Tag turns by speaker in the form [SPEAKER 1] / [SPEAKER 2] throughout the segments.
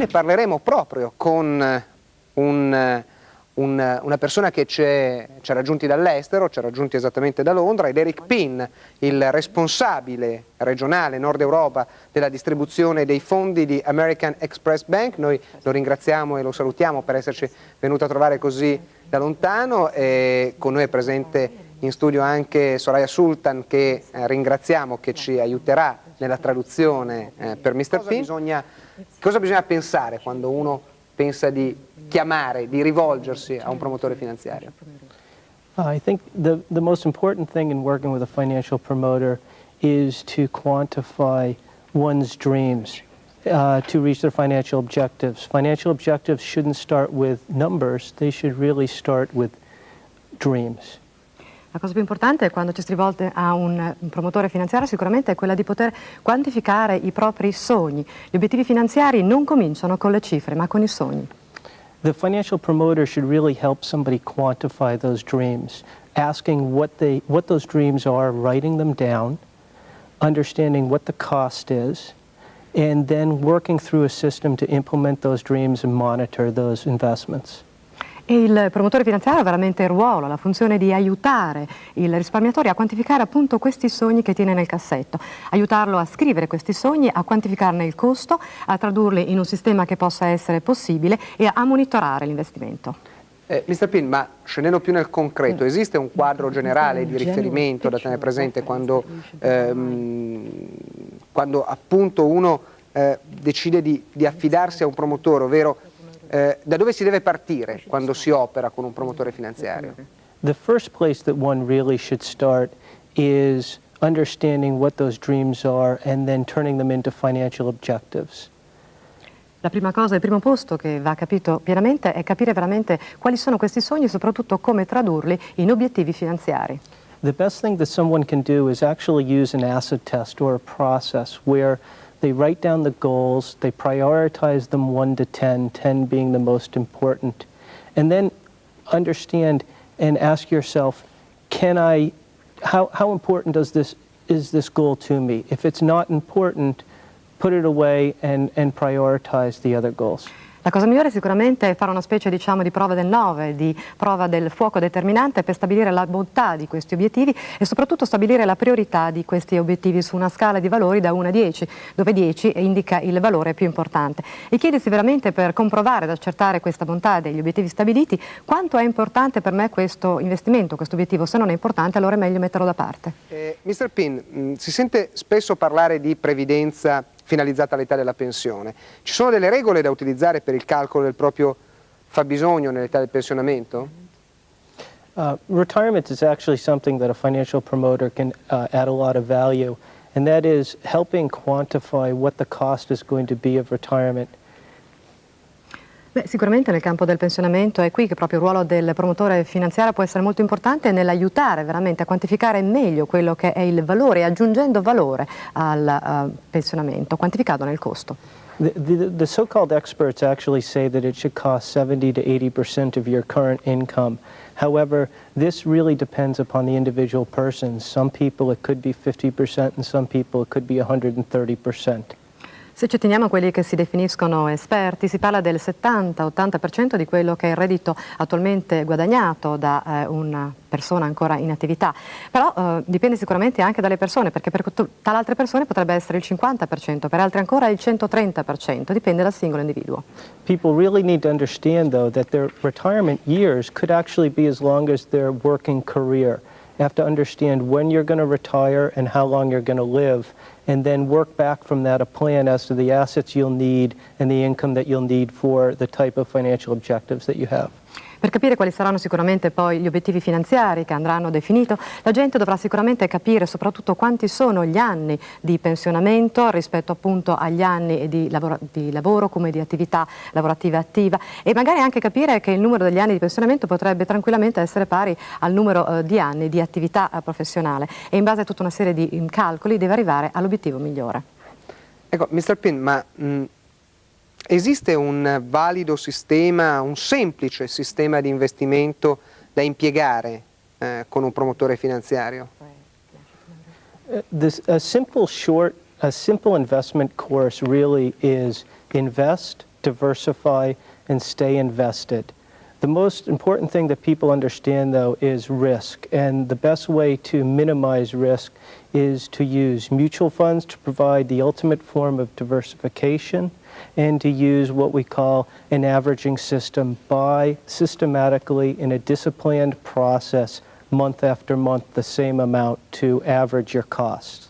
[SPEAKER 1] ne parleremo proprio con una persona che ci ha raggiunti dall'estero, ci ha raggiunti esattamente da Londra, ed Eric Pinn, il responsabile regionale Nord Europa della distribuzione dei fondi di American Express Bank. Noi lo ringraziamo e lo salutiamo per esserci venuto a trovare così da lontano, e con noi è presente in studio anche Soraya Sultan, che ringraziamo, che ci aiuterà nella traduzione per Mr. Pinn. Cosa bisogna pensare quando uno pensa di chiamare, di rivolgersi a un promotore finanziario?
[SPEAKER 2] I think the most important thing in working with a financial promoter is to quantify one's dreams to reach their financial objectives. Financial objectives shouldn't start with numbers, they should really start with dreams.
[SPEAKER 3] La cosa più importante quando ci si rivolge a un promotore finanziario sicuramente è quella di poter quantificare i propri sogni. Gli obiettivi finanziari non cominciano con le cifre, ma con i sogni.
[SPEAKER 2] The financial promoter should really help somebody quantify those dreams, asking what those dreams are, writing them down, understanding what the cost is, and then working through a system to implement those dreams and monitor those investments.
[SPEAKER 3] E il promotore finanziario ha veramente il ruolo, la funzione di aiutare il risparmiatore a quantificare appunto questi sogni che tiene nel cassetto, aiutarlo a scrivere questi sogni, a quantificarne il costo, a tradurli in un sistema che possa essere possibile e a monitorare l'investimento.
[SPEAKER 1] Mr. Pinn, ma scendendo più nel concreto, esiste un quadro generale di riferimento da tenere presente quando appunto uno decide di affidarsi a un promotore, ovvero da dove si deve partire quando si opera con un promotore finanziario?
[SPEAKER 2] The first place that one really should start is understanding what those dreams are and then turning them into financial objectives.
[SPEAKER 3] La prima cosa, il primo posto che va capito pienamente è capire veramente quali sono questi sogni e soprattutto come tradurli in obiettivi finanziari.
[SPEAKER 2] The best thing that someone can do is actually use an acid test or a process where they write down the goals, they prioritize them 1 to 10, 10 being the most important, and then understand and ask yourself, how important is this goal to me? If it's not important, put it away and prioritize the other goals.
[SPEAKER 3] La cosa migliore sicuramente è fare una specie, diciamo, di prova del 9, di prova del fuoco determinante per stabilire la bontà di questi obiettivi e soprattutto stabilire la priorità di questi obiettivi su una scala di valori da 1 a 10, dove 10 indica il valore più importante. E chiedersi veramente, per comprovare ed accertare questa bontà degli obiettivi stabiliti, quanto è importante per me questo investimento, questo obiettivo. Se non è importante, allora è meglio metterlo da parte.
[SPEAKER 1] Mr. Pinn, si sente spesso parlare di previdenza finalizzata all'età della pensione. Ci sono delle regole da utilizzare per il calcolo del proprio fabbisogno nell'età del pensionamento?
[SPEAKER 2] Retirement is actually something that a financial promoter can add a lot of value, and that is helping quantify what the cost is going to be of retirement.
[SPEAKER 3] Beh, sicuramente nel campo del pensionamento è qui che proprio il ruolo del promotore finanziario può essere molto importante nell'aiutare veramente a quantificare meglio quello che è il valore, aggiungendo valore al pensionamento, quantificato nel costo.
[SPEAKER 2] The so-called experts actually say that it should cost 70 to 80% of your current income. However, this really depends upon the individual person. Some people it could be 50% and some people it could be 130%.
[SPEAKER 3] Se ci teniamo a quelli che si definiscono esperti, si parla del 70-80% di quello che è il reddito attualmente guadagnato da una persona ancora in attività. Però dipende sicuramente anche dalle persone, perché per altre persone potrebbe essere il 50%, per altre ancora il 130%, dipende dal singolo individuo.
[SPEAKER 2] People really need to understand, though, that their retirement years could actually be as long as their working career. You have to understand when you're going to retire and how long you're going to live, and then work back from that a plan as to the assets you'll need and the income that you'll need for the type of financial objectives that you have.
[SPEAKER 3] Per capire quali saranno sicuramente poi gli obiettivi finanziari che andranno definiti, la gente dovrà sicuramente capire soprattutto quanti sono gli anni di pensionamento rispetto appunto agli anni di lavoro come di attività lavorativa attiva, e magari anche capire che il numero degli anni di pensionamento potrebbe tranquillamente essere pari al numero di anni di attività professionale, e in base a tutta una serie di calcoli deve arrivare all'obiettivo migliore.
[SPEAKER 1] Ecco, Mr. Pinn, ma esiste un valido sistema, un semplice sistema di investimento da impiegare con un promotore finanziario?
[SPEAKER 2] A simple investment course really is invest, diversify, and stay invested. The most important thing that people understand, though, is risk. And the best way to minimize risk is to use mutual funds to provide the ultimate form of diversification, and to use what we call an averaging system. Buy systematically in a disciplined process, month after month, the same amount to average your costs.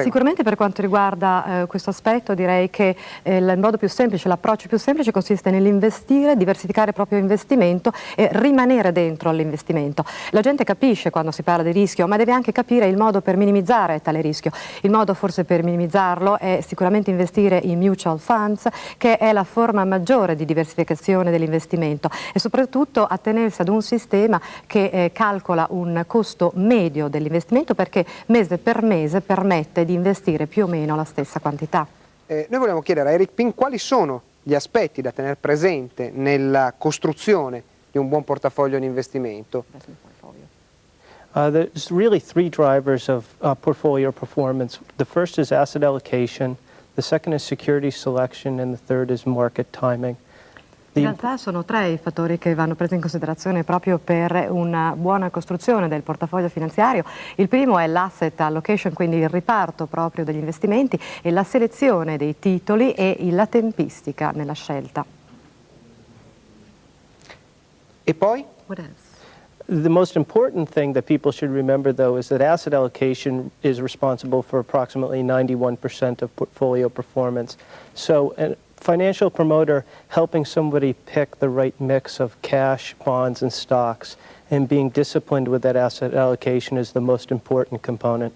[SPEAKER 3] Sicuramente per quanto riguarda questo aspetto direi che il modo più semplice, l'approccio più semplice consiste nell'investire, diversificare il proprio investimento e rimanere dentro all'investimento. La gente capisce quando si parla di rischio, ma deve anche capire il modo per minimizzare tale rischio. Il modo forse per minimizzarlo è sicuramente investire in mutual funds, che è la forma maggiore di diversificazione dell'investimento, e soprattutto attenersi ad un sistema che calcola un costo medio dell'investimento, perché mese per mese permette di investire più o meno la stessa quantità.
[SPEAKER 1] Noi vogliamo chiedere a Eric Pin quali sono gli aspetti da tenere presente nella costruzione di un buon portafoglio di investimento.
[SPEAKER 2] There's really three drivers of portfolio performance. The first is asset allocation, the second is security selection, and the third is market timing.
[SPEAKER 3] In realtà sono tre i fattori che vanno presi in considerazione proprio per una buona costruzione del portafoglio finanziario. Il primo è l'asset allocation, quindi il riparto proprio degli investimenti, e la selezione dei titoli e la tempistica nella scelta.
[SPEAKER 1] E poi?
[SPEAKER 3] What else?
[SPEAKER 2] The most important thing that people should remember, though, is that asset allocation is responsible for approximately 91% of portfolio performance. So a financial promoter helping somebody pick the right mix of cash, bonds, and stocks, and being disciplined with that asset allocation is the most important component.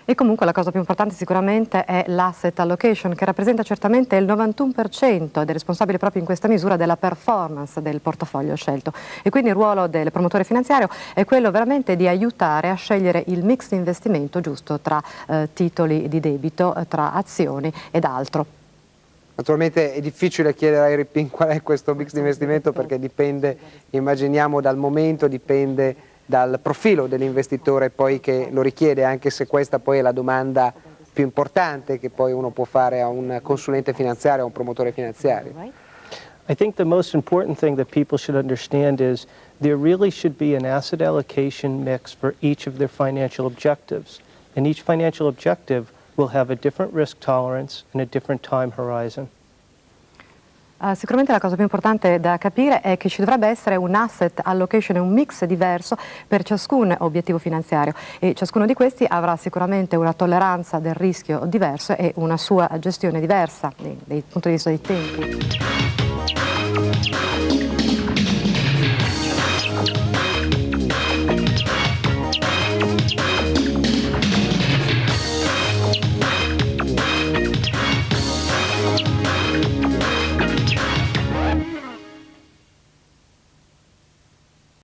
[SPEAKER 3] E comunque la cosa più importante sicuramente è l'asset allocation, che rappresenta certamente il 91% ed è responsabile proprio in questa misura della performance del portafoglio scelto. E quindi il ruolo del promotore finanziario è quello veramente di aiutare a scegliere il mix di investimento giusto tra titoli di debito, tra azioni ed altro.
[SPEAKER 1] Naturalmente è difficile chiedere a Eric Pin qual è questo mix di investimento, perché dipende, immaginiamo, dal momento, dipende dal profilo dell'investitore poi che lo richiede, anche se questa poi è la domanda più importante che poi uno può fare a un consulente finanziario, a un promotore finanziario.
[SPEAKER 2] I think the most important thing that people should understand is there really should be an asset allocation mix for each of their financial objectives. And each financial objective will have a different risk tolerance and a different time horizon.
[SPEAKER 3] Sicuramente la cosa più importante da capire è che ci dovrebbe essere un asset allocation e un mix diverso per ciascun obiettivo finanziario, e ciascuno di questi avrà sicuramente una tolleranza del rischio diverso e una sua gestione diversa dal punto di vista dei tempi.